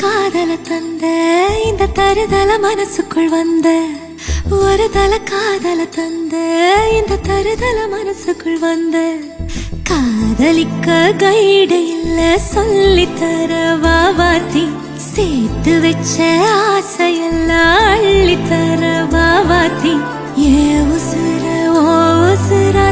காதல தந்த இந்த தருதல மனசுக்குள் வந்த ஒரு தல காதல தந்த இந்த தருதல மனசுக்குள் வந்த காதலிக்க கைடு இல்ல சொல்லித்தர வாவாத்தி சேர்த்து வச்ச ஆசையெல்லாம் அள்ளித்தர வாவாத்தி ஏ உசுர ஓ உசுரா